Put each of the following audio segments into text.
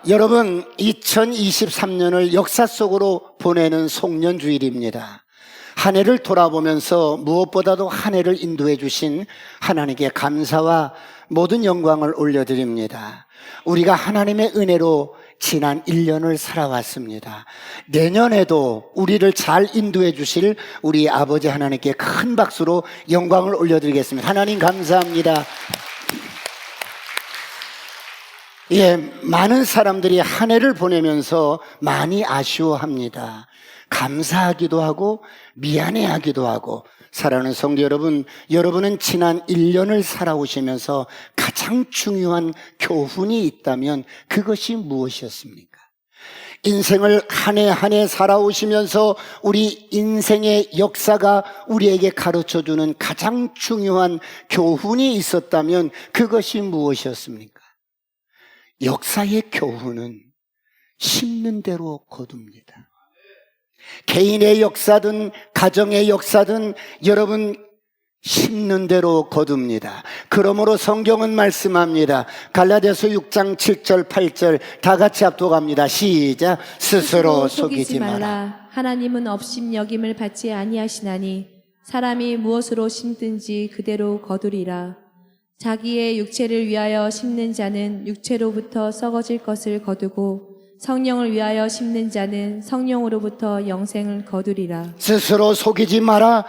여러분, 2023년을 역사 속으로 보내는 송년주일입니다. 한 해를 돌아보면서 무엇보다도 한 해를 인도해 주신 하나님께 감사와 모든 영광을 올려드립니다. 우리가 하나님의 은혜로 지난 1년을 살아왔습니다. 내년에도 우리를 잘 인도해 주실 우리 아버지 하나님께 큰 박수로 영광을 올려드리겠습니다. 하나님 감사합니다. 많은 사람들이 한 해를 보내면서 많이 아쉬워합니다. 감사하기도 하고 미안해하기도 하고. 사랑하는 성도 여러분, 여러분은 지난 1년을 살아오시면서 가장 중요한 교훈이 있다면 그것이 무엇이었습니까? 인생을 한 해 한 해 살아오시면서 우리 인생의 역사가 우리에게 가르쳐주는 가장 중요한 교훈이 있었다면 그것이 무엇이었습니까? 역사의 교훈은 심는 대로 거둡니다. 개인의 역사든 가정의 역사든 여러분 심는 대로 거둡니다. 그러므로 성경은 말씀합니다. 갈라디아서 6장 7절 8절 다 같이 합독합니다. 시작. 스스로 속이지 마라. 하나님은 업심여김을 받지 아니하시나니 사람이 무엇으로 심든지 그대로 거두리라. 자기의 육체를 위하여 심는 자는 육체로부터 썩어질 것을 거두고 성령을 위하여 심는 자는 성령으로부터 영생을 거두리라. 스스로 속이지 마라.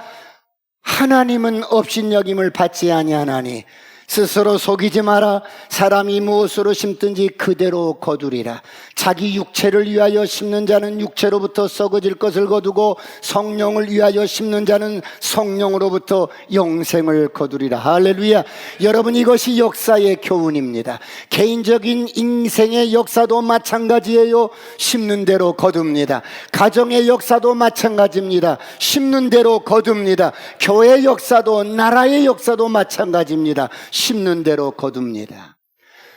하나님은 업신여김을 받지 아니하나니 스스로 속이지 마라. 사람이 무엇으로 심든지 그대로 거두리라. 자기 육체를 위하여 심는 자는 육체로부터 썩어질 것을 거두고 성령을 위하여 심는 자는 성령으로부터 영생을 거두리라. 할렐루야. 여러분, 이것이 역사의 교훈입니다. 개인적인 인생의 역사도 마찬가지예요. 심는 대로 거둡니다. 가정의 역사도 마찬가지입니다. 심는 대로 거둡니다. 교회 역사도 나라의 역사도 마찬가지입니다. 심는 대로 거둡니다.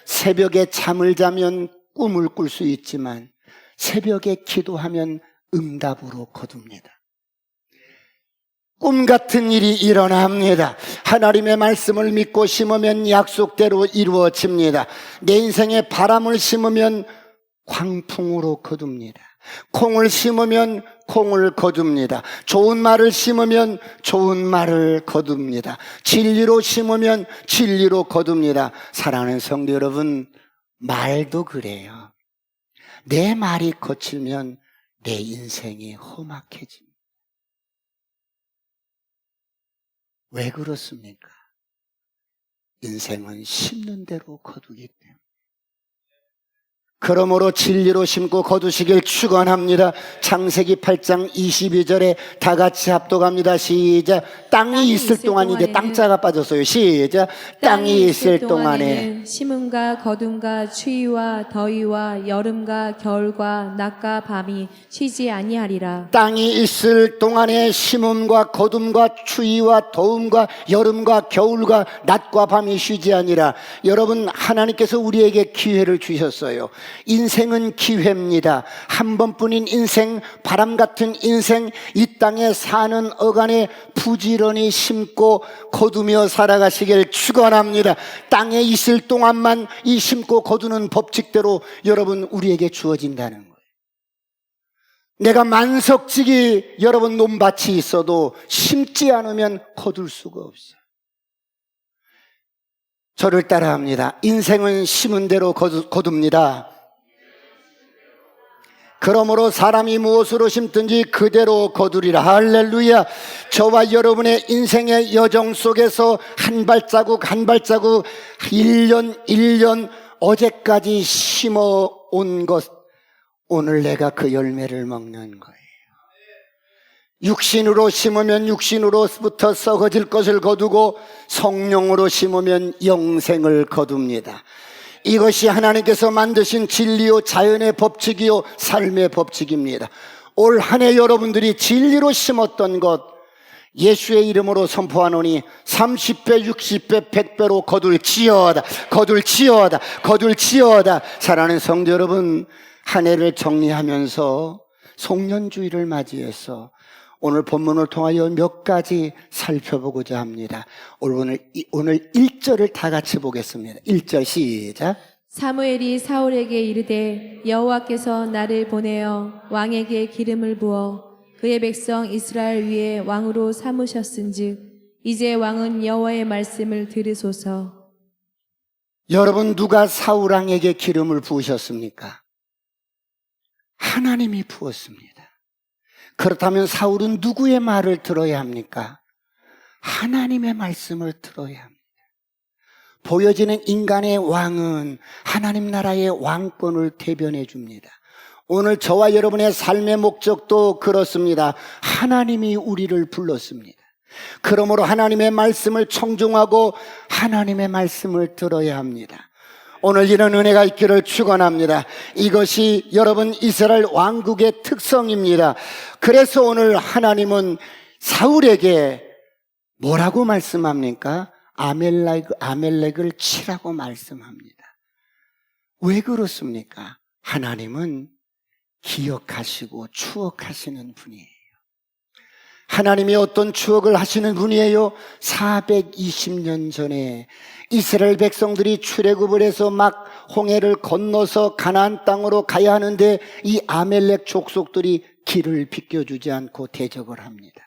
새벽에 잠을 자면 꿈을 꿀 수 있지만 새벽에 기도하면 응답으로 거둡니다. 꿈 같은 일이 일어납니다. 하나님의 말씀을 믿고 심으면 약속대로 이루어집니다. 내 인생에 바람을 심으면 광풍으로 거둡니다. 콩을 심으면 콩을 거둡니다. 좋은 말을 심으면 좋은 말을 거둡니다. 진리로 심으면 진리로 거둡니다. 사랑하는 성도 여러분, 말도 그래요. 내 말이 거칠면 내 인생이 험악해집니다. 왜 그렇습니까? 인생은 심는 대로 거두기 때문에. 그러므로 진리로 심고 거두시길 축원합니다. 창세기 8장 22절에 다 같이 합독합니다. 시작. 땅이 있을 동안인데 땅자가 빠졌어요. 시작. 땅이 있을 동안에 심음과 거둠과 추위와 더위와 여름과 겨울과 낮과 밤이 쉬지 아니하리라. 땅이 있을 동안에 심음과 거둠과 추위와 더움과 여름과 겨울과 낮과 밤이 쉬지 아니라. 여러분, 하나님께서 우리에게 기회를 주셨어요. 인생은 기회입니다. 한 번뿐인 인생, 바람 같은 인생, 이 땅에 사는 어간에 부지런히 심고 거두며 살아가시길 축원합니다. 땅에 있을 동안만 이 심고 거두는 법칙대로 여러분 우리에게 주어진다는 거예요. 내가 만석지기 여러분 논밭이 있어도 심지 않으면 거둘 수가 없어요. 저를 따라합니다. 인생은 심은 대로 거둡니다. 그러므로 사람이 무엇으로 심든지 그대로 거두리라. 할렐루야. 저와 여러분의 인생의 여정 속에서 한 발자국 한 발자국 1년 1년 어제까지 심어온 것, 오늘 내가 그 열매를 먹는 거예요. 육신으로 심으면 육신으로부터 썩어질 것을 거두고 성령으로 심으면 영생을 거둡니다. 이것이 하나님께서 만드신 진리요 자연의 법칙이요 삶의 법칙입니다. 올 한 해 여러분들이 진리로 심었던 것 예수의 이름으로 선포하노니 30배 60배 100배로 거둘지어다. 거둘지어다. 거둘지어다. 사랑하는 성도 여러분, 한 해를 정리하면서 송년주일을 맞이해서 오늘 본문을 통하여 몇 가지 살펴보고자 합니다. 오늘 1절을 다 같이 보겠습니다. 1절 시작. 사무엘이 사울에게 이르되 여호와께서 나를 보내어 왕에게 기름을 부어 그의 백성 이스라엘 위에 왕으로 삼으셨은즉 이제 왕은 여호와의 말씀을 들으소서. 여러분, 누가 사울 왕에게 기름을 부으셨습니까? 하나님이 부었습니다. 그렇다면 사울은 누구의 말을 들어야 합니까? 하나님의 말씀을 들어야 합니다. 보여지는 인간의 왕은 하나님 나라의 왕권을 대변해 줍니다. 오늘 저와 여러분의 삶의 목적도 그렇습니다. 하나님이 우리를 불렀습니다. 그러므로 하나님의 말씀을 청중하고 하나님의 말씀을 들어야 합니다. 오늘 이런 은혜가 있기를 축원합니다. 이것이 여러분 이스라엘 왕국의 특성입니다. 그래서 오늘 하나님은 사울에게 뭐라고 말씀합니까? 아멜렉을 치라고 말씀합니다. 왜 그렇습니까? 하나님은 기억하시고 추억하시는 분이에요. 하나님이 어떤 추억을 하시는 분이에요? 420년 전에 이스라엘 백성들이 출애굽을 해서 막 홍해를 건너서 가나안 땅으로 가야 하는데 이 아멜렉 족속들이 길을 비켜주지 않고 대적을 합니다.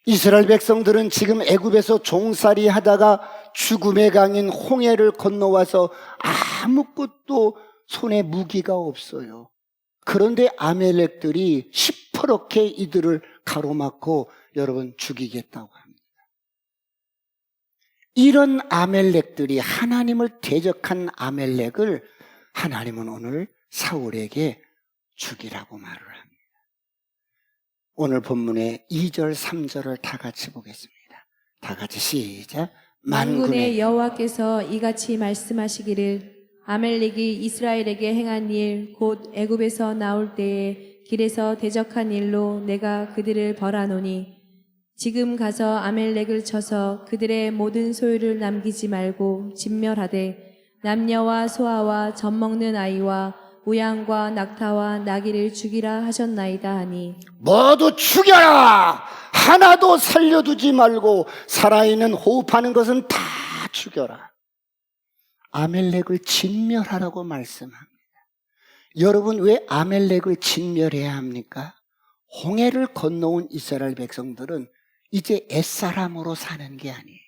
이스라엘 백성들은 지금 애굽에서 종살이 하다가 죽음의 강인 홍해를 건너와서 아무것도 손에 무기가 없어요. 그런데 아멜렉들이 시퍼렇게 이들을 가로막고 여러분 죽이겠다고 합니다. 이런 아멜렉들이 하나님을 대적한 아멜렉을 하나님은 오늘 사울에게 죽이라고 말을 합니다. 오늘 본문의 2절 3절을 다 같이 보겠습니다. 다 같이 시작. 만군의 여호와께서 이같이 말씀하시기를 아멜렉이 이스라엘에게 행한 일 곧 애굽에서 나올 때에 길에서 대적한 일로 내가 그들을 벌하노니 지금 가서 아멜렉을 쳐서 그들의 모든 소유를 남기지 말고 진멸하되 남녀와 소아와 젖먹는 아이와 우양과 낙타와 나귀를 죽이라 하셨나이다 하니 모두 죽여라! 하나도 살려두지 말고 살아있는 호흡하는 것은 다 죽여라. 아멜렉을 진멸하라고 말씀합니다. 여러분, 왜 아멜렉을 진멸해야 합니까? 홍해를 건너온 이스라엘 백성들은 이제 옛사람으로 사는 게 아니에요.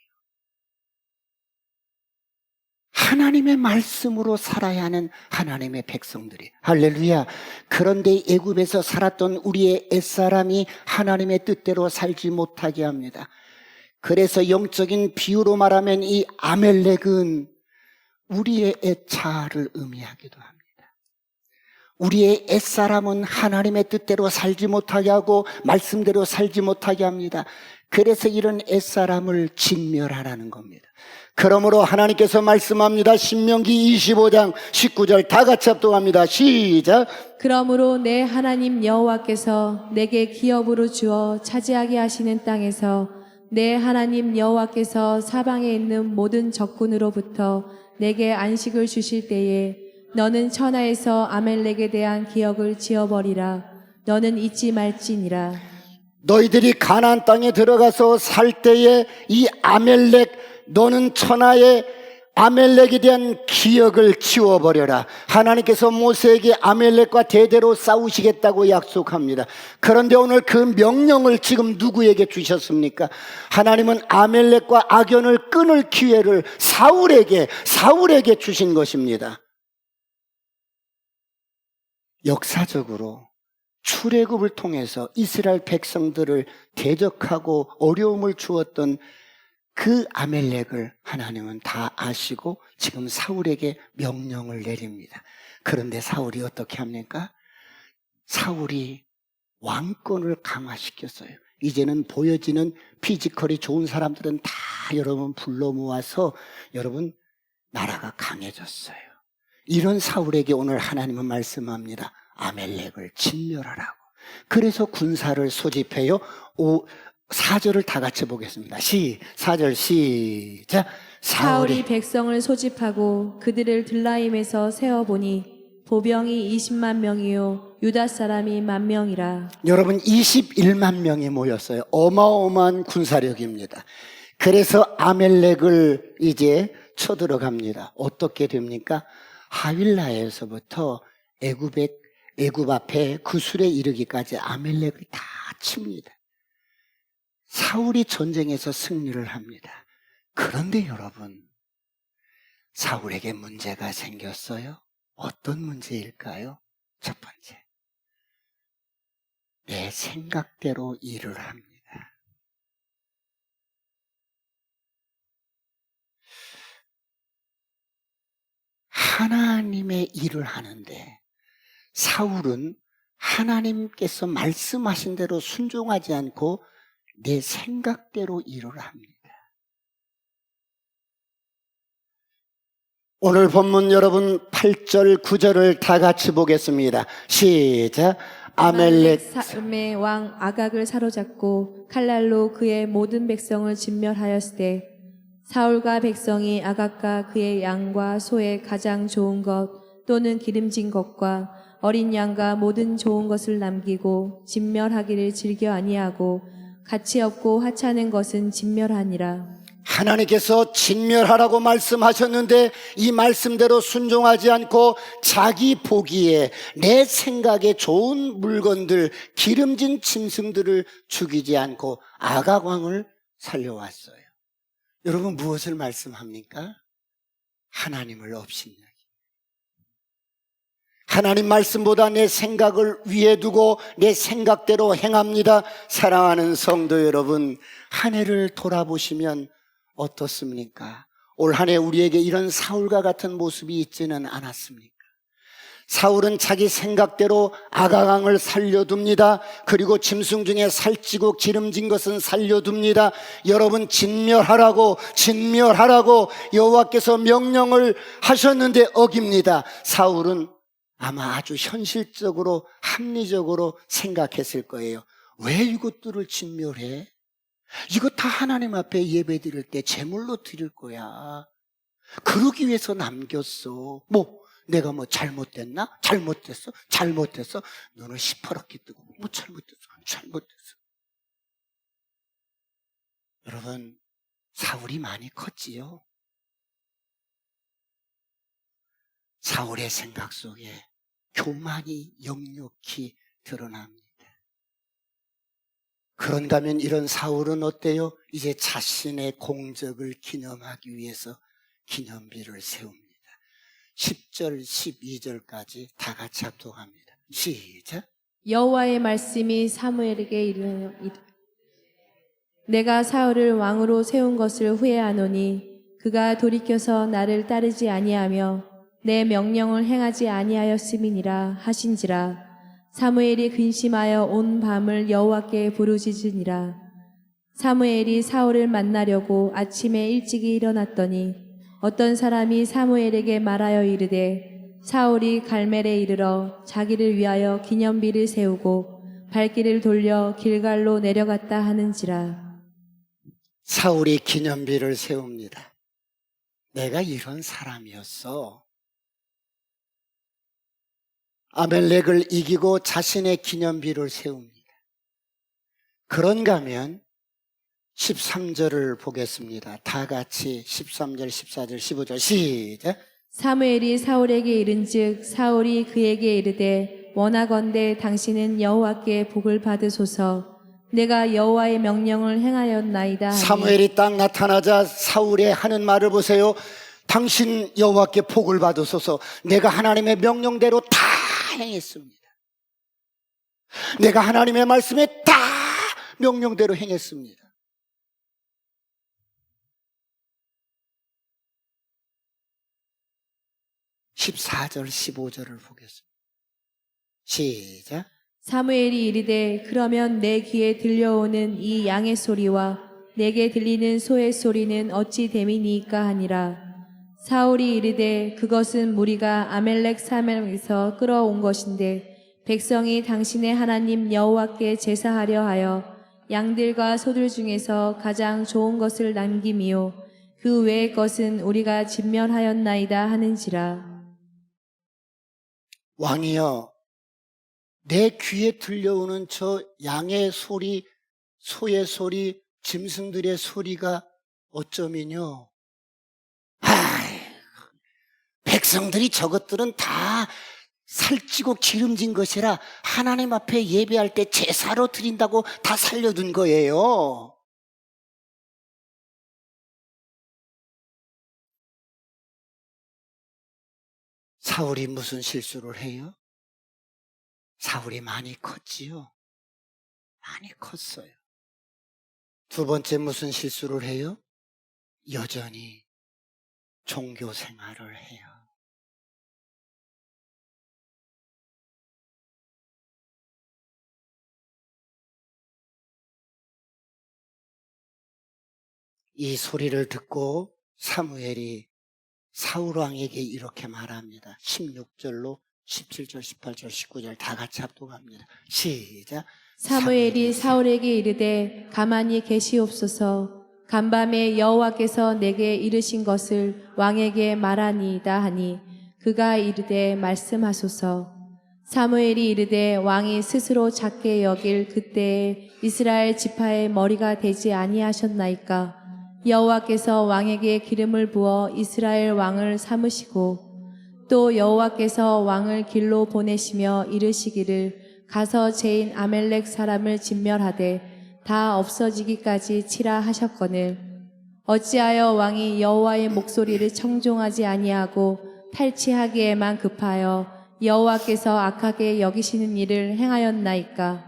하나님의 말씀으로 살아야 하는 하나님의 백성들이. 할렐루야. 그런데 애굽에서 살았던 우리의 옛사람이 하나님의 뜻대로 살지 못하게 합니다. 그래서 영적인 비유로 말하면 이 아멜렉은 우리의 애차를 의미하기도 합니다. 우리의 옛사람은 하나님의 뜻대로 살지 못하게 하고 말씀대로 살지 못하게 합니다. 그래서 이런 옛사람을 진멸하라는 겁니다. 그러므로 하나님께서 말씀합니다. 신명기 25장 19절 다 같이 합독합니다. 시작. 그러므로 내 하나님 여호와께서 내게 기업으로 주어 차지하게 하시는 땅에서 내 하나님 여호와께서 사방에 있는 모든 적군으로부터 내게 안식을 주실 때에 너는 천하에서 아멜렉에 대한 기억을 지어버리라. 너는 잊지 말지니라. 너희들이 가나안 땅에 들어가서 살 때에 이 아멜렉, 너는 천하의 아멜렉에 대한 기억을 지워버려라. 하나님께서 모세에게 아멜렉과 대대로 싸우시겠다고 약속합니다. 그런데 오늘 그 명령을 지금 누구에게 주셨습니까? 하나님은 아멜렉과 악연을 끊을 기회를 사울에게 주신 것입니다. 역사적으로 출애굽을 통해서 이스라엘 백성들을 대적하고 어려움을 주었던 그 아멜렉을 하나님은 다 아시고 지금 사울에게 명령을 내립니다. 그런데 사울이 어떻게 합니까? 사울이 왕권을 강화시켰어요. 이제는 보여지는 피지컬이 좋은 사람들은 다 여러분 불러 모아서 여러분 나라가 강해졌어요. 이런 사울에게 오늘 하나님은 말씀합니다. 아멜렉을 진멸하라고. 그래서 군사를 소집해요. 4절을 다 같이 보겠습니다. 4절 시작. 사울이 백성을 소집하고 그들을 들라임에서 세어보니 보병이 20만 명이요 유다 사람이 10,000명이라. 여러분 21만 명이 모였어요. 어마어마한 군사력입니다. 그래서 아멜렉을 이제 쳐들어갑니다. 어떻게 됩니까? 하윌라에서부터 애굽 앞에 구술에 이르기까지 아멜렉을 다 칩니다. 사울이 전쟁에서 승리를 합니다. 그런데 여러분, 사울에게 문제가 생겼어요. 어떤 문제일까요? 첫 번째, 내 생각대로 일을 합니다. 하나님의 일을 하는데 사울은 하나님께서 말씀하신 대로 순종하지 않고 내 생각대로 일을 합니다. 오늘 본문 여러분 8절 9절을 다 같이 보겠습니다. 시작. 아멜렉 사음의 왕 아각을 사로잡고 칼날로 그의 모든 백성을 진멸하였으되 사울과 백성이 아각과 그의 양과 소의 가장 좋은 것 또는 기름진 것과 어린 양과 모든 좋은 것을 남기고 진멸하기를 즐겨 아니하고 가치 없고 하찮은 것은 진멸하니라. 하나님께서 진멸하라고 말씀하셨는데 이 말씀대로 순종하지 않고 자기 보기에 내 생각에 좋은 물건들, 기름진 짐승들을 죽이지 않고 아각 왕을 살려왔어요. 여러분 무엇을 말씀합니까? 하나님을 업신여기. 하나님 말씀보다 내 생각을 위에 두고 내 생각대로 행합니다. 사랑하는 성도 여러분, 한 해를 돌아보시면 어떻습니까? 올 한 해 우리에게 이런 사울과 같은 모습이 있지는 않았습니까? 사울은 자기 생각대로 아가강을 살려둡니다. 그리고 짐승 중에 살찌고 기름진 것은 살려둡니다. 여러분 진멸하라고 여호와께서 명령을 하셨는데 어깁니다. 사울은 아마 아주 현실적으로 합리적으로 생각했을 거예요. 왜 이것들을 진멸해? 이거 다 하나님 앞에 예배 드릴 때 제물로 드릴 거야. 그러기 위해서 남겼어. 내가 잘못됐나? 잘못됐어. 눈을 시퍼렇게 뜨고 잘못됐어. 여러분, 사울이 많이 컸지요. 사울의 생각 속에 교만이 역력히 드러납니다. 그런가 하면 이런 사울은 어때요? 이제 자신의 공적을 기념하기 위해서 기념비를 세웁니다. 10절, 12절까지 다 같이 합독합니다. 시작. 여호와의 말씀이 사무엘에게 이르러 내가 사울을 왕으로 세운 것을 후회하노니 그가 돌이켜서 나를 따르지 아니하며 내 명령을 행하지 아니하였음이니라 하신지라. 사무엘이 근심하여 온 밤을 여호와께 부르짖으니라. 사무엘이 사울을 만나려고 아침에 일찍이 일어났더니 어떤 사람이 사무엘에게 말하여 이르되 사울이 갈멜에 이르러 자기를 위하여 기념비를 세우고 발길을 돌려 길갈로 내려갔다 하는지라. 사울이 기념비를 세웁니다. 내가 이런 사람이었어. 아멜렉을 이기고 자신의 기념비를 세웁니다. 그런가 하면 13절을 보겠습니다. 다 같이 13절, 14절, 15절 시작. 사무엘이 사울에게 이른즉 사울이 그에게 이르되 원하건대 당신은 여호와께 복을 받으소서. 내가 여호와의 명령을 행하였나이다 하니. 사무엘이 딱 나타나자 사울의 하는 말을 보세요. 당신 여호와께 복을 받으소서. 내가 하나님의 명령대로 다 행했습니다. 내가 하나님의 말씀에 다 명령대로 행했습니다. (14절) (15절을) 보겠습니다. 시작. 사무엘이 이르되 그러면 내 귀에 들려오는 이 양의 소리와 내게 들리는 소의 소리는 어찌 됨이니까 하니라. 사울이 이르되 그것은 무리가 아멜렉 사멜에서 끌어온 것인데 백성이 당신의 하나님 여호와께 제사하려 하여 양들과 소들 중에서 가장 좋은 것을 남김이요 그 외의 것은 우리가 진멸하였나이다 하는지라. 왕이여, 내 귀에 들려오는 저 양의 소리, 소의 소리, 짐승들의 소리가 어쩌면요 백성들이 저것들은 다 살찌고 기름진 것이라 하나님 앞에 예배할 때 제사로 드린다고 다 살려둔 거예요. 사울이 무슨 실수를 해요? 사울이 많이 컸지요. 많이 컸어요. 두 번째 무슨 실수를 해요? 여전히 종교 생활을 해요. 이 소리를 듣고 사무엘이 사울 왕에게 이렇게 말합니다. 16절로 17절, 18절, 19절 다 같이 합독합니다. 시작. 사무엘이 사울에게 이르되 가만히 계시옵소서. 간밤에 여호와께서 내게 이르신 것을 왕에게 말하니이다 하니 그가 이르되 말씀하소서. 사무엘이 이르되 왕이 스스로 작게 여길 그때에 이스라엘 지파의 머리가 되지 아니하셨나이까. 여호와께서 왕에게 기름을 부어 이스라엘 왕을 삼으시고 또 여호와께서 왕을 길로 보내시며 이르시기를 가서 죄인 아멜렉 사람을 진멸하되 다 없어지기까지 치라 하셨거늘 어찌하여 왕이 여호와의 목소리를 청종하지 아니하고 탈취하기에만 급하여 여호와께서 악하게 여기시는 일을 행하였나이까.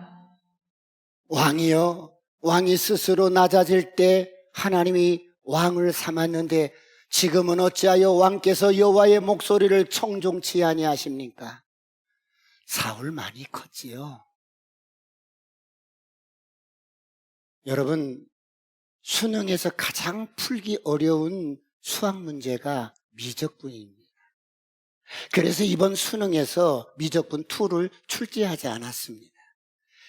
왕이요, 왕이 스스로 낮아질 때 하나님이 왕을 삼았는데 지금은 어찌하여 왕께서 여호와의 목소리를 청종치 아니하십니까? 사울 많이 컸지요. 여러분, 수능에서 가장 풀기 어려운 수학 문제가 미적분입니다. 그래서 이번 수능에서 미적분 2를 출제하지 않았습니다.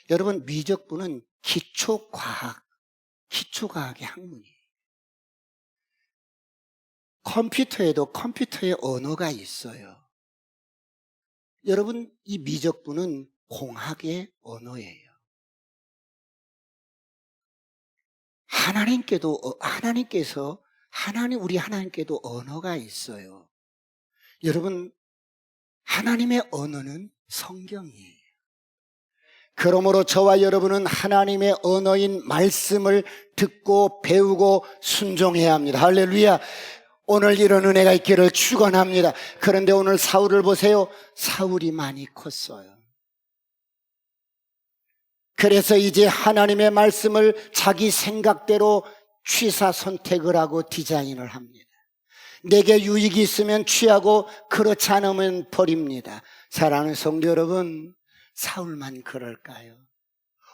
여러분, 미적분은 기초과학의 학문이에요. 컴퓨터에도 컴퓨터의 언어가 있어요. 여러분, 이 미적분은 공학의 언어예요. 우리 하나님께도 언어가 있어요. 여러분, 하나님의 언어는 성경이에요. 그러므로 저와 여러분은 하나님의 언어인 말씀을 듣고 배우고 순종해야 합니다. 할렐루야. 오늘 이런 은혜가 있기를 축원합니다. 그런데 오늘 사울을 보세요. 사울이 많이 컸어요. 그래서 이제 하나님의 말씀을 자기 생각대로 취사 선택을 하고 디자인을 합니다. 내게 유익이 있으면 취하고 그렇지 않으면 버립니다. 사랑하는 성도 여러분, 사울만 그럴까요?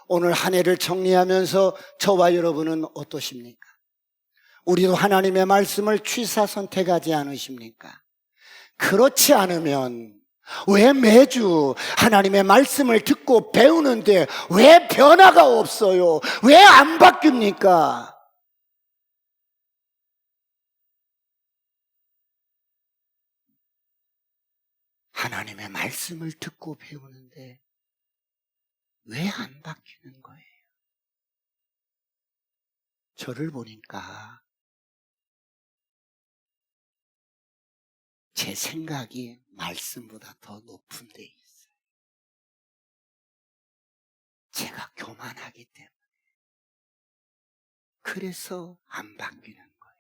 오늘 한 해를 정리하면서 저와 여러분은 어떠십니까? 우리도 하나님의 말씀을 취사 선택하지 않으십니까? 그렇지 않으면 왜 매주 하나님의 말씀을 듣고 배우는데 왜 변화가 없어요? 왜 안 바뀝니까? 하나님의 말씀을 듣고 배우는데 왜 안 바뀌는 거예요? 저를 보니까 제 생각이 말씀보다 더 높은 데 있어요. 제가 교만하기 때문에. 그래서 안 바뀌는 거예요.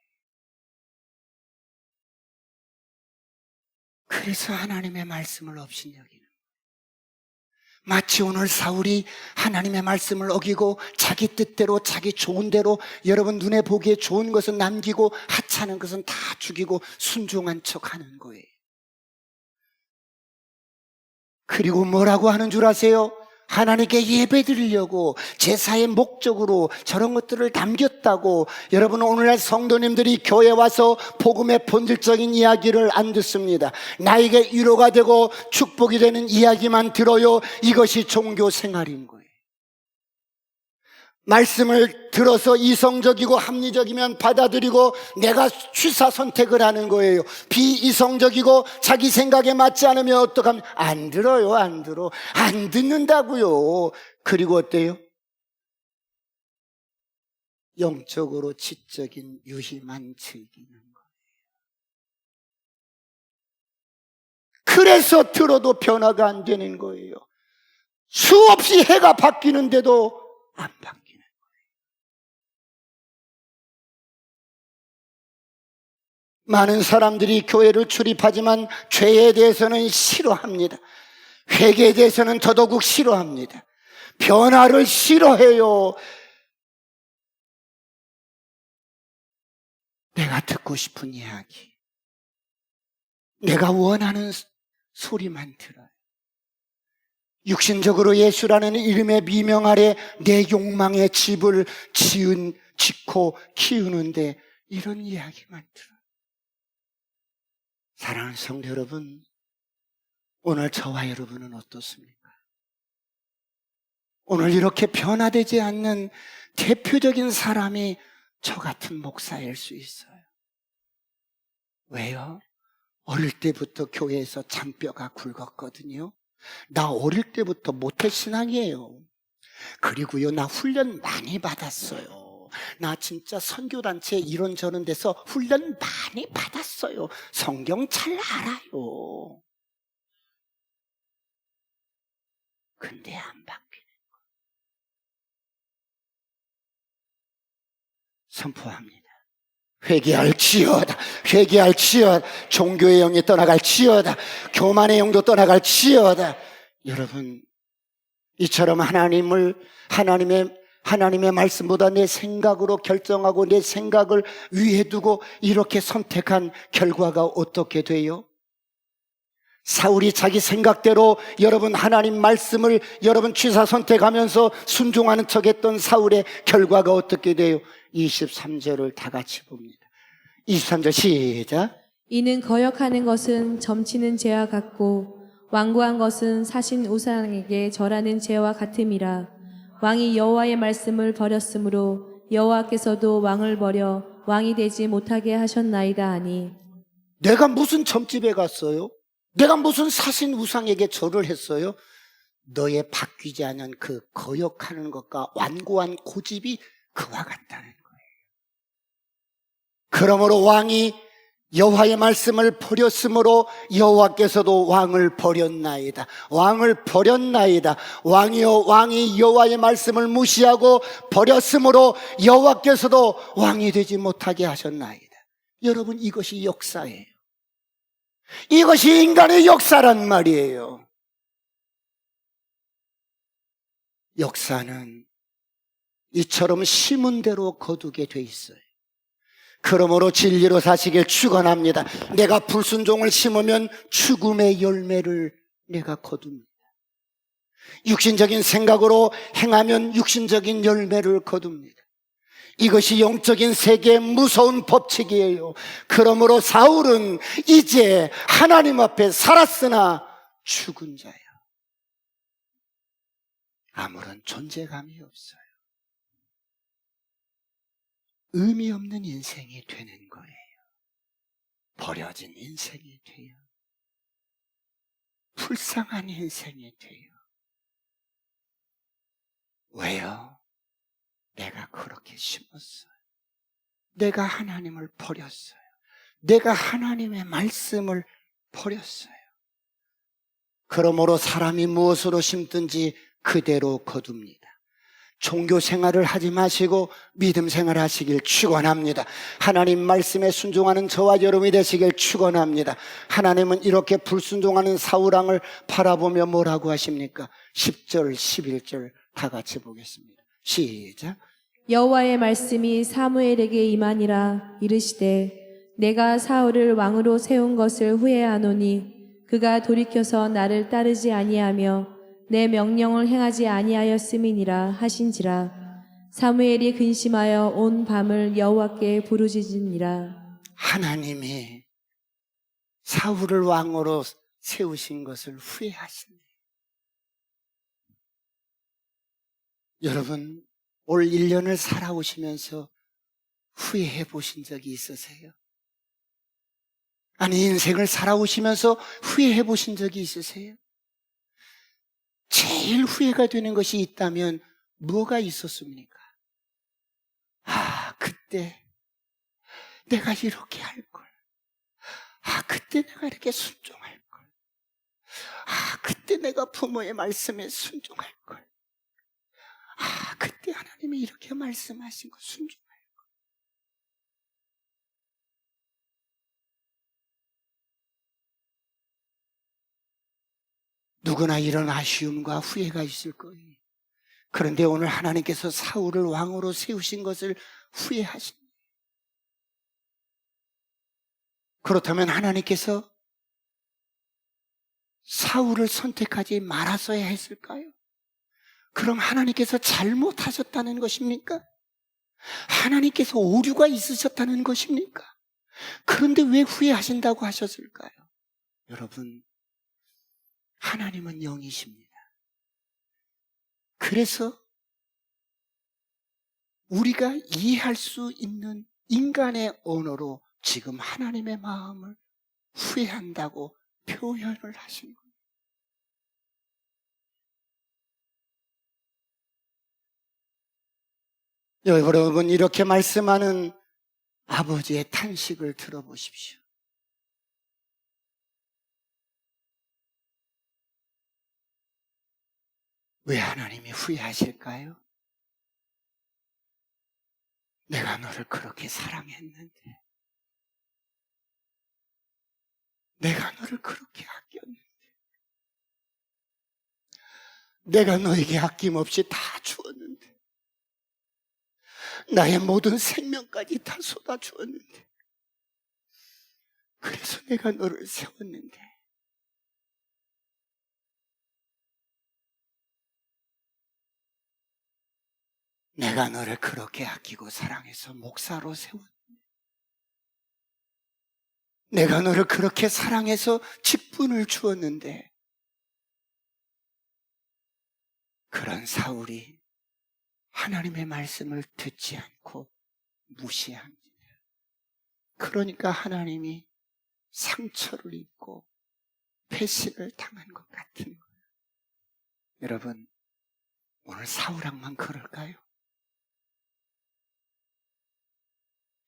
그래서 하나님의 말씀을 업신여기는 거예요. 마치 오늘 사울이 하나님의 말씀을 어기고 자기 뜻대로 자기 좋은 대로 여러분 눈에 보기에 좋은 것은 남기고 하찮은 것은 다 죽이고 순종한 척하는 거예요. 그리고 뭐라고 하는 줄 아세요? 하나님께 예배드리려고 제사의 목적으로 저런 것들을 남겼다고. 여러분, 오늘날 성도님들이 교회 와서 복음의 본질적인 이야기를 안 듣습니다. 나에게 위로가 되고 축복이 되는 이야기만 들어요. 이것이 종교 생활인 거예요. 말씀을 들어서 이성적이고 합리적이면 받아들이고 내가 취사 선택을 하는 거예요. 비이성적이고 자기 생각에 맞지 않으면 어떡합니까? 안 들어요. 안 듣는다고요. 그리고 어때요? 영적으로 지적인 유희만 즐기는 거예요. 그래서 들어도 변화가 안 되는 거예요. 수없이 해가 바뀌는데도 안 바뀌는 거예요. 많은 사람들이 교회를 출입하지만 죄에 대해서는 싫어합니다. 회개에 대해서는 더더욱 싫어합니다. 변화를 싫어해요. 내가 듣고 싶은 이야기, 내가 원하는 소리만 들어요. 육신적으로 예수라는 이름의 미명 아래 내 욕망의 집을 짓고 키우는데 이런 이야기만 들어요. 사랑하는 성도 여러분, 오늘 저와 여러분은 어떻습니까? 오늘 이렇게 변화되지 않는 대표적인 사람이 저 같은 목사일 수 있어요. 왜요? 어릴 때부터 교회에서 잔뼈가 굵었거든요. 나 어릴 때부터 모태신앙이에요. 그리고요, 나 훈련 많이 받았어요. 나 진짜 선교단체 이런저런 데서 훈련 많이 받았어요. 성경 잘 알아요. 근데 안 바뀌는 거. 선포합니다. 회개할지어다. 회개할지어다. 종교의 영이 떠나갈지어다. 교만의 영도 떠나갈지어다. 여러분, 이처럼 하나님의 말씀보다 내 생각으로 결정하고 내 생각을 위에 두고 이렇게 선택한 결과가 어떻게 돼요? 사울이 자기 생각대로 여러분 하나님 말씀을 여러분 취사 선택하면서 순종하는 척했던 사울의 결과가 어떻게 돼요? 23절을 다 같이 봅니다. 23절 시작. 이는 거역하는 것은 점치는 죄와 같고 완고한 것은 사신 우상에게 절하는 죄와 같음이라. 왕이 여호와의 말씀을 버렸으므로 여호와께서도 왕을 버려 왕이 되지 못하게 하셨나이다 하니. 내가 무슨 점집에 갔어요? 내가 무슨 사신 우상에게 절을 했어요? 너의 바뀌지 않은 그 거역하는 것과 완고한 고집이 그와 같다는 거예요. 그러므로 왕이 여호와의 말씀을 버렸으므로 여호와께서도 왕을 버렸나이다. 왕을 버렸나이다. 왕이 여호와의 말씀을 무시하고 버렸으므로 여호와께서도 왕이 되지 못하게 하셨나이다. 여러분, 이것이 역사예요. 이것이 인간의 역사란 말이에요. 역사는 이처럼 심은 대로 거두게 돼 있어요. 그러므로 진리로 사시길 축원합니다. 내가 불순종을 심으면 죽음의 열매를 내가 거둡니다. 육신적인 생각으로 행하면 육신적인 열매를 거둡니다. 이것이 영적인 세계의 무서운 법칙이에요. 그러므로 사울은 이제 하나님 앞에 살았으나 죽은 자야. 아무런 존재감이 없어요. 의미 없는 인생이 되는 거예요. 버려진 인생이 돼요. 불쌍한 인생이 돼요. 왜요? 내가 그렇게 심었어요. 내가 하나님을 버렸어요. 내가 하나님의 말씀을 버렸어요. 그러므로 사람이 무엇으로 심든지 그대로 거둡니다. 종교 생활을 하지 마시고 믿음 생활을 하시길 축원합니다. 하나님 말씀에 순종하는 저와 여러분이 되시길 축원합니다. 하나님은 이렇게 불순종하는 사울왕을 바라보며 뭐라고 하십니까? 10절, 11절 다 같이 보겠습니다. 시작. 여호와의 말씀이 사무엘에게 임하니라. 이르시되 내가 사울을 왕으로 세운 것을 후회하노니 그가 돌이켜서 나를 따르지 아니하며 내 명령을 행하지 아니하였음이니라 하신지라. 사무엘이 근심하여 온 밤을 여호와께 부르짖으니라. 하나님이 사울을 왕으로 세우신 것을 후회하시네. 여러분, 올 1년을 살아오시면서 후회해 보신 적이 있으세요? 아니, 인생을 살아오시면서 후회해 보신 적이 있으세요? 제일 후회가 되는 것이 있다면 뭐가 있었습니까? 그때 내가 이렇게 할 걸. 그때 내가 이렇게 순종할 걸. 그때 내가 부모의 말씀에 순종할 걸. 그때 하나님이 이렇게 말씀하신 거 순종할 걸. 누구나 이런 아쉬움과 후회가 있을 거예요. 그런데 오늘 하나님께서 사울을 왕으로 세우신 것을 후회하십니다. 그렇다면 하나님께서 사울을 선택하지 말았어야 했을까요? 그럼 하나님께서 잘못하셨다는 것입니까? 하나님께서 오류가 있으셨다는 것입니까? 그런데 왜 후회하신다고 하셨을까요? 여러분, 하나님은 영이십니다. 그래서 우리가 이해할 수 있는 인간의 언어로 지금 하나님의 마음을 후회한다고 표현을 하신 거예요. 여러분, 이렇게 말씀하는 아버지의 탄식을 들어보십시오. 왜 하나님이 후회하실까요? 내가 너를 그렇게 사랑했는데, 내가 너를 그렇게 아꼈는데, 내가 너에게 아낌없이 다 주었는데, 나의 모든 생명까지 다 쏟아주었는데, 그래서 내가 너를 세웠는데, 내가 너를 그렇게 아끼고 사랑해서 목사로 세웠는데, 내가 너를 그렇게 사랑해서 직분을 주었는데, 그런 사울이 하나님의 말씀을 듣지 않고 무시합니다. 그러니까 하나님이 상처를 입고 배신을 당한 것 같은 거예요. 여러분, 오늘 사울왕만 그럴까요?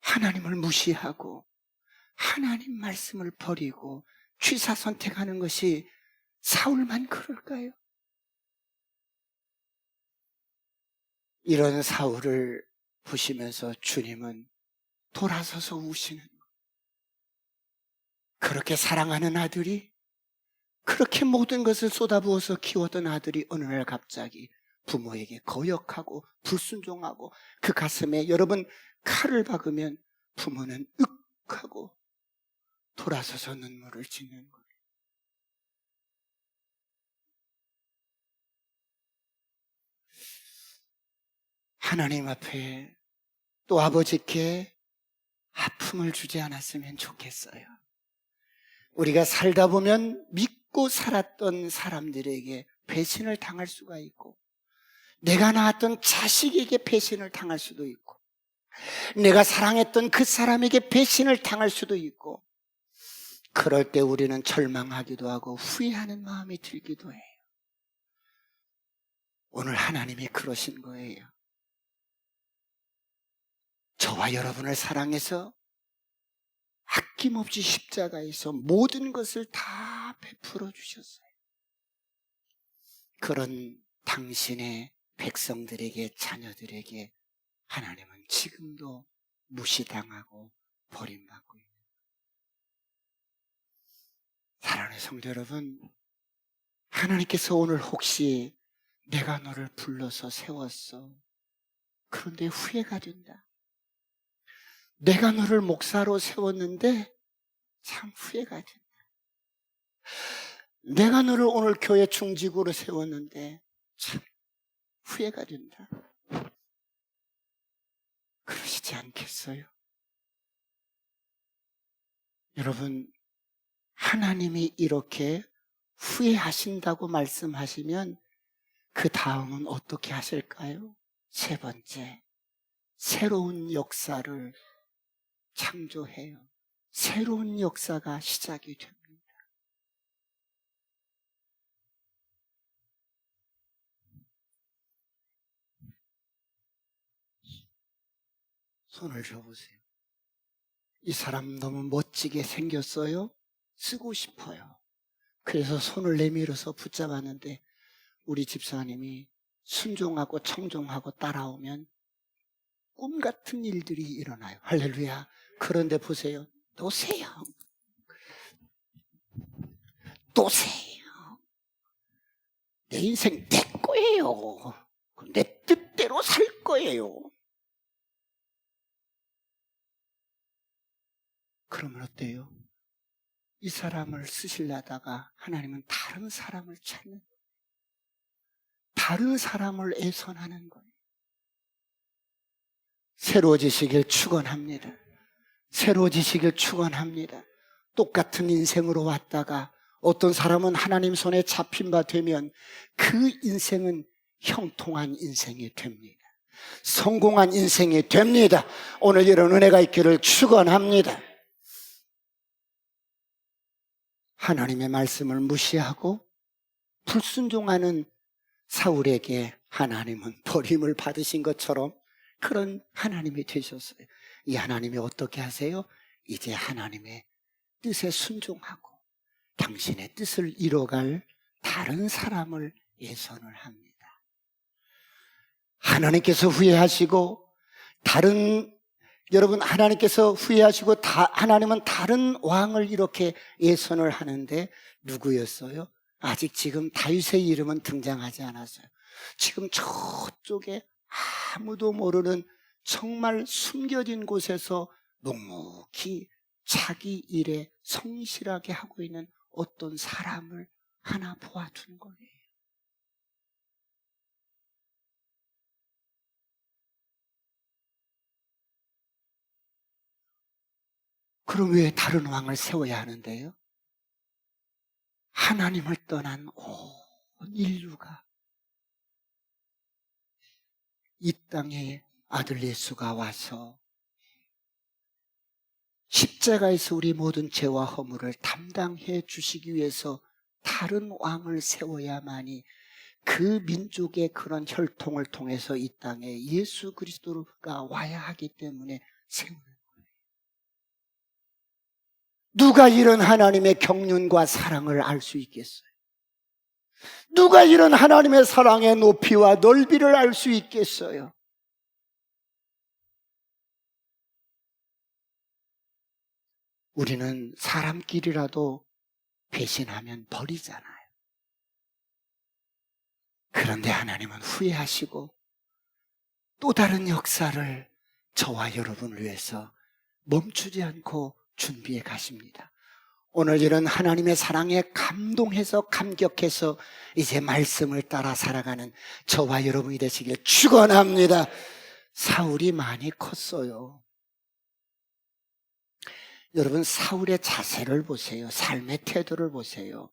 하나님을 무시하고 하나님 말씀을 버리고 취사 선택하는 것이 사울만 그럴까요? 이런 사울을 보시면서 주님은 돌아서서 우시는 거예요. 그렇게 사랑하는 아들이, 그렇게 모든 것을 쏟아부어서 키웠던 아들이 어느 날 갑자기 부모에게 거역하고 불순종하고 그 가슴에 여러분 칼을 박으면 부모는 윽하고 돌아서서 눈물을 짓는 거예요. 하나님 앞에 또 아버지께 아픔을 주지 않았으면 좋겠어요. 우리가 살다 보면 믿고 살았던 사람들에게 배신을 당할 수가 있고, 내가 낳았던 자식에게 배신을 당할 수도 있고, 내가 사랑했던 그 사람에게 배신을 당할 수도 있고, 그럴 때 우리는 절망하기도 하고 후회하는 마음이 들기도 해요. 오늘 하나님이 그러신 거예요. 저와 여러분을 사랑해서 아낌없이 십자가에서 모든 것을 다 베풀어 주셨어요. 그런 당신의 백성들에게, 자녀들에게 하나님은 지금도 무시당하고 버림받고 있는 거예요. 사랑하는 성도 여러분, 하나님께서 오늘 혹시 내가 너를 불러서 세웠어, 그런데 후회가 된다, 내가 너를 목사로 세웠는데 참 후회가 된다, 내가 너를 오늘 교회 중직으로 세웠는데 참 후회가 된다, 그러시지 않겠어요? 여러분, 하나님이 이렇게 후회하신다고 말씀하시면 그 다음은 어떻게 하실까요? 세 번째, 새로운 역사를 창조해요. 새로운 역사가 시작이 됩니다. 손을 줘보세요. 이 사람 너무 멋지게 생겼어요? 쓰고 싶어요. 그래서 손을 내밀어서 붙잡았는데 우리 집사님이 순종하고 청종하고 따라오면 꿈 같은 일들이 일어나요. 할렐루야. 그런데 보세요. 놓으세요. 놓으세요. 내 인생 내 거예요. 내 뜻대로 살 거예요. 그러면 어때요? 이 사람을 쓰시려다가 하나님은 다른 사람을 찾는, 다른 사람을 애선하는 거예요. 새로워지시길 축원합니다. 새로워지시길 축원합니다. 똑같은 인생으로 왔다가 어떤 사람은 하나님 손에 잡힌 바 되면 그 인생은 형통한 인생이 됩니다. 성공한 인생이 됩니다. 오늘 이런 은혜가 있기를 축원합니다. 하나님의 말씀을 무시하고 불순종하는 사울에게 하나님은 버림을 받으신 것처럼 그런 하나님이 되셨어요. 이 하나님이 어떻게 하세요? 이제 하나님의 뜻에 순종하고 당신의 뜻을 이뤄갈 다른 사람을 예선을 합니다. 하나님께서 후회하시고 여러분 하나님께서 후회하시고 하나님은 다른 왕을 이렇게 예선을 하는데 누구였어요? 아직 지금 다윗의 이름은 등장하지 않았어요. 지금 저쪽에 아무도 모르는 정말 숨겨진 곳에서 묵묵히 자기 일에 성실하게 하고 있는 어떤 사람을 하나 보아둔 거예요. 그럼 왜 다른 왕을 세워야 하는데요? 하나님을 떠난 온 인류가 이 땅에 아들 예수가 와서 십자가에서 우리 모든 죄와 허물을 담당해 주시기 위해서 다른 왕을 세워야만이 그 민족의 그런 혈통을 통해서 이 땅에 예수 그리스도가 와야 하기 때문에 세우는 거예요. 누가 이런 하나님의 경륜과 사랑을 알 수 있겠어요? 누가 이런 하나님의 사랑의 높이와 넓이를 알 수 있겠어요? 우리는 사람끼리라도 배신하면 버리잖아요. 그런데 하나님은 후회하시고 또 다른 역사를 저와 여러분을 위해서 멈추지 않고 준비해 가십니다. 오늘 이런 하나님의 사랑에 감동해서 감격해서 이제 말씀을 따라 살아가는 저와 여러분이 되시길 축원합니다. 사울이 많이 컸어요. 여러분 사울의 자세를 보세요. 삶의 태도를 보세요.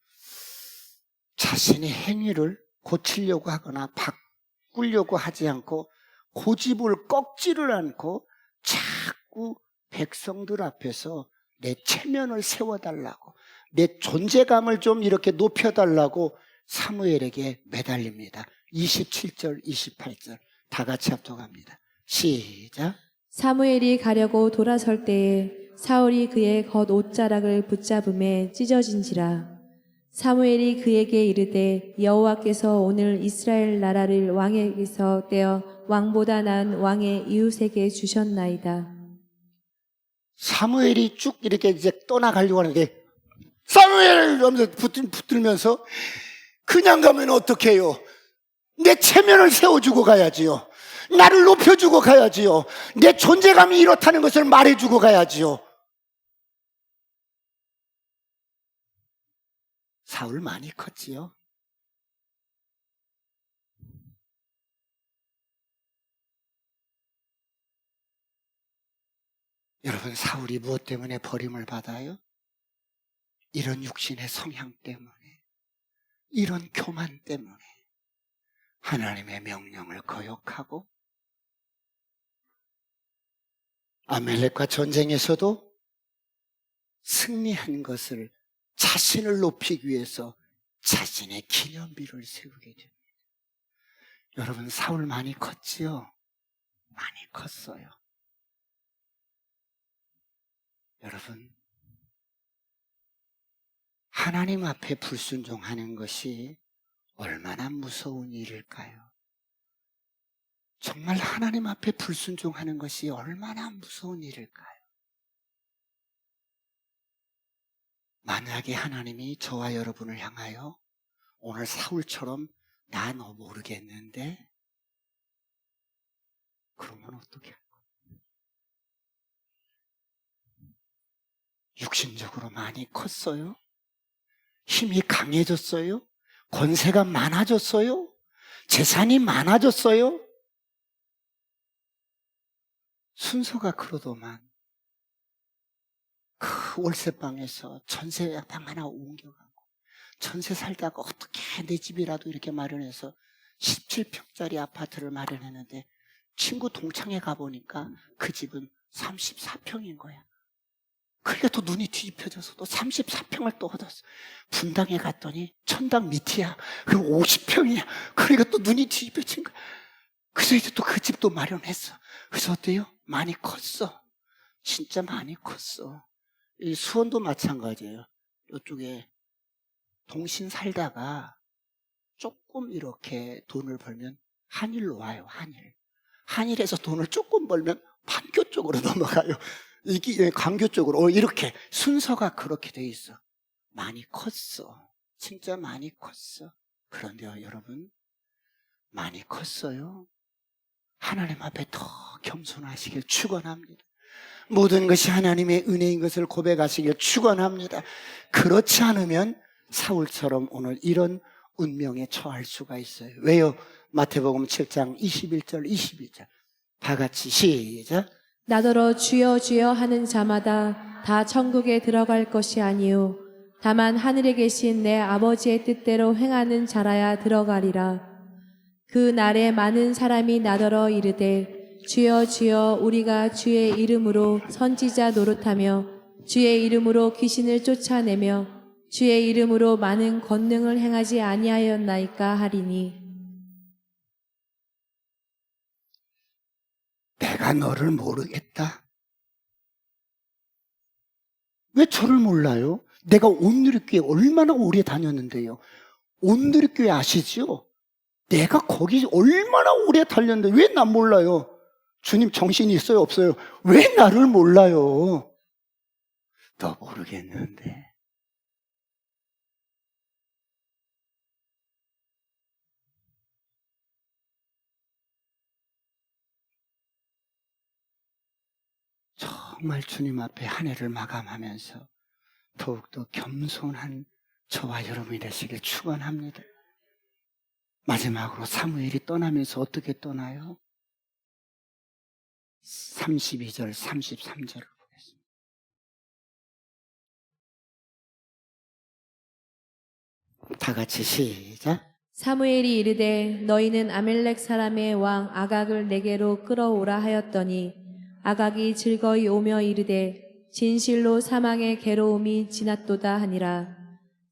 자신의 행위를 고치려고 하거나 바꾸려고 하지 않고 고집을 꺾지를 않고 자꾸 백성들 앞에서 내 체면을 세워달라고, 내 존재감을 좀 이렇게 높여달라고 사무엘에게 매달립니다. 27절 28절 다 같이 합독합니다. 시작. 사무엘이 가려고 돌아설 때에 사울이 그의 겉 옷자락을 붙잡음에 찢어진지라. 사무엘이 그에게 이르되 여호와께서 오늘 이스라엘 나라를 왕에게서 떼어 왕보다 나은 왕의 이웃에게 주셨나이다. 사무엘이 쭉 이렇게 이제 떠나가려고 하는데 사무엘! 하면서 붙들면서 그냥 가면 어떡해요? 내 체면을 세워주고 가야지요. 나를 높여주고 가야지요. 내 존재감이 이렇다는 것을 말해주고 가야지요. 사울 많이 컸지요. 여러분 사울이 무엇 때문에 버림을 받아요? 이런 육신의 성향 때문에, 이런 교만 때문에 하나님의 명령을 거역하고 아멜렉과 전쟁에서도 승리한 것을 자신을 높이기 위해서 자신의 기념비를 세우게 됩니다. 여러분 사울 많이 컸지요? 많이 컸어요. 여러분 하나님 앞에 불순종하는 것이 얼마나 무서운 일일까요? 정말 하나님 앞에 불순종하는 것이 얼마나 무서운 일일까요? 만약에 하나님이 저와 여러분을 향하여 오늘 사울처럼 나 너 모르겠는데 그러면 어떻게 할까요? 육신적으로 많이 컸어요? 힘이 강해졌어요? 권세가 많아졌어요? 재산이 많아졌어요? 순서가 그러더만 그 월세방에서 전세방 하나 옮겨가고 전세 살다가 어떻게 내 집이라도 이렇게 마련해서 17평짜리 아파트를 마련했는데 친구 동창회 가보니까 그 집은 34평인 거야. 그러니까 또 눈이 뒤집혀져서 또 34평을 또 얻었어. 분당에 갔더니 천당 밑이야. 그럼 50평이야. 그러니까 또 눈이 뒤집혀진 거야. 그래서 이제 또 그 집도 마련했어. 그래서 어때요? 많이 컸어. 진짜 많이 컸어. 이 수원도 마찬가지예요. 이쪽에 동신 살다가 조금 이렇게 돈을 벌면 한일로 와요. 한일에서 돈을 조금 벌면 판교 쪽으로 넘어가요. 이게 광교 쪽으로 이렇게 순서가 그렇게 돼 있어. 많이 컸어. 진짜 많이 컸어. 그런데요, 여러분, 많이 컸어요. 하나님 앞에 더 겸손하시길 축원합니다. 모든 것이 하나님의 은혜인 것을 고백하시길 축원합니다. 그렇지 않으면 사울처럼 오늘 이런 운명에 처할 수가 있어요. 왜요? 마태복음 7장 21절 22절 다 같이 시작. 나더러 주여 주여 하는 자마다 다 천국에 들어갈 것이 아니요 다만 하늘에 계신 내 아버지의 뜻대로 행하는 자라야 들어가리라. 그 날에 많은 사람이 나더러 이르되 주여 주여 우리가 주의 이름으로 선지자 노릇하며 주의 이름으로 귀신을 쫓아내며 주의 이름으로 많은 권능을 행하지 아니하였나이까 하리니. 내가 너를 모르겠다. 왜 저를 몰라요? 내가 온누리교회 얼마나 오래 다녔는데요. 온누리교회 아시죠? 내가 거기 얼마나 오래 다녔는데 왜 난 몰라요? 주님 정신이 있어요 없어요? 왜 나를 몰라요? 너 모르겠는데. 정말 주님 앞에 한 해를 마감하면서 더욱더 겸손한 저와 여러분이 되시길 축원합니다. 마지막으로 사무엘이 떠나면서 어떻게 떠나요? 32절 33절을 보겠습니다. 다 같이 시작. 사무엘이 이르되 너희는 아멜렉 사람의 왕 아각을 내게로 끌어오라 하였더니 아각이 즐거이 오며 이르되 진실로 사망의 괴로움이 지났도다 하니라.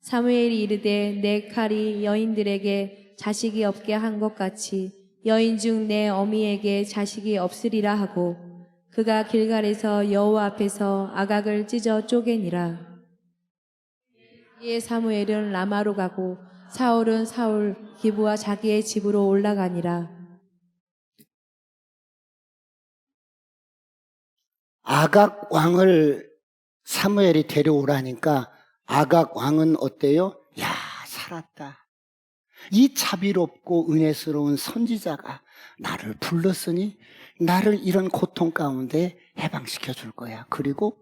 사무엘이 이르되 내 칼이 여인들에게 자식이 없게 한 것 같이 여인 중 내 어미에게 자식이 없으리라 하고 그가 길갈에서 여호와 앞에서 아각을 찢어 쪼개니라. 이에 사무엘은 라마로 가고 사울은 사울 기브와 자기의 집으로 올라가니라. 아각 왕을 사무엘이 데려오라니까 아각 왕은 어때요? 야, 살았다. 이 자비롭고 은혜스러운 선지자가 나를 불렀으니 나를 이런 고통 가운데 해방시켜 줄 거야. 그리고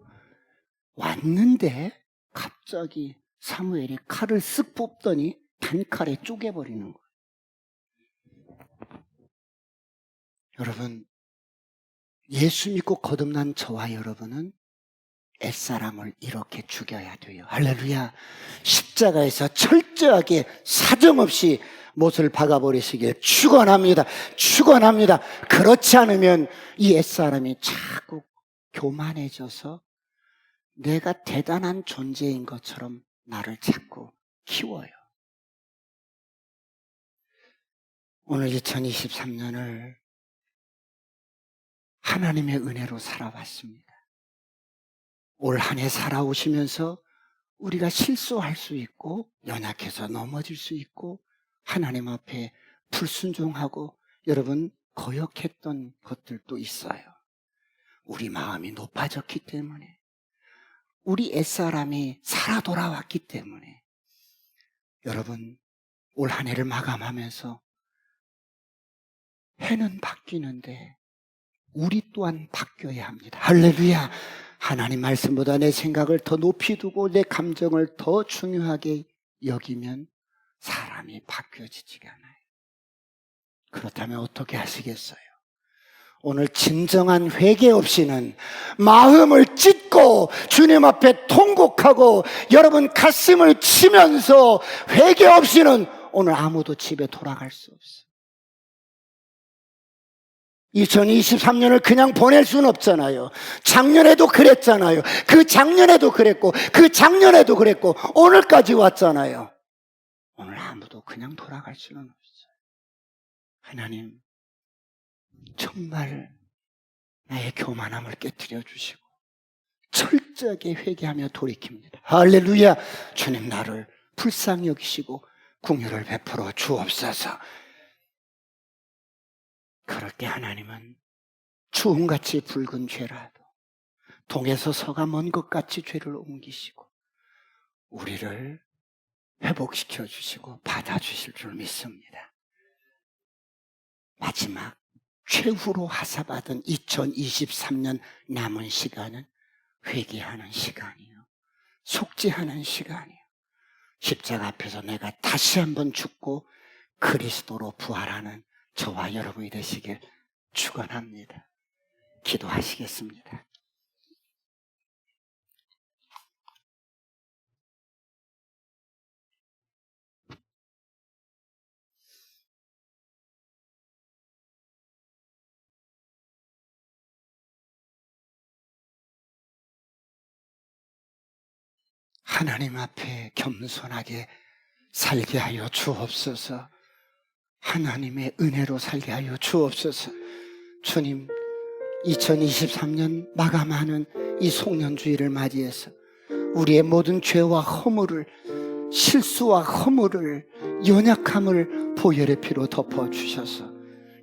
왔는데 갑자기 사무엘이 칼을 쓱 뽑더니 단칼에 쪼개버리는 거예요. 여러분, 예수 믿고 거듭난 저와 여러분은 옛사람을 이렇게 죽여야 돼요. 할렐루야. 십자가에서 철저하게 사정없이 못을 박아버리시길 축원합니다. 축원합니다. 그렇지 않으면 이 옛사람이 자꾸 교만해져서 내가 대단한 존재인 것처럼 나를 자꾸 키워요. 오늘 2023년을 하나님의 은혜로 살아왔습니다. 올 한 해 살아오시면서 우리가 실수할 수 있고 연약해서 넘어질 수 있고 하나님 앞에 불순종하고 여러분 거역했던 것들도 있어요. 우리 마음이 높아졌기 때문에, 우리 옛사람이 살아 돌아왔기 때문에. 여러분, 올 한 해를 마감하면서 해는 바뀌는데 우리 또한 바뀌어야 합니다. 할렐루야. 하나님 말씀보다 내 생각을 더 높이 두고 내 감정을 더 중요하게 여기면 사람이 바뀌어지지가 않아요. 그렇다면 어떻게 하시겠어요? 오늘 진정한 회개 없이는, 마음을 찢고 주님 앞에 통곡하고 여러분 가슴을 치면서 회개 없이는 오늘 아무도 집에 돌아갈 수 없어요. 2023년을 그냥 보낼 수는 없잖아요. 작년에도 그랬잖아요. 그 작년에도 그랬고, 그 작년에도 그랬고, 오늘까지 왔잖아요. 오늘 아무도 그냥 돌아갈 수는 없어요. 하나님, 정말 나의 교만함을 깨트려 주시고 철저하게 회개하며 돌이킵니다. 할렐루야. 주님, 나를 불쌍히 여기시고 긍휼을 베풀어 주옵소서. 그럴 때 하나님은 주홍같이 붉은 죄라도 동에서 서가 먼 것 같이 죄를 옮기시고 우리를 회복시켜 주시고 받아주실 줄 믿습니다. 마지막 최후로 하사받은 2023년 남은 시간은 회개하는 시간이요, 속죄하는 시간이요, 십자가 앞에서 내가 다시 한번 죽고 그리스도로 부활하는 저와 여러분이 되시길 축원합니다. 기도하시겠습니다. 하나님 앞에 겸손하게 살게 하여 주옵소서. 하나님의 은혜로 살게 하여 주옵소서. 주님, 2023년 마감하는 이 송년주의를 맞이해서 우리의 모든 죄와 허물을, 실수와 허물을, 연약함을 보혈의 피로 덮어주셔서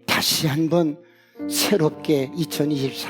다시 한번 새롭게 2023년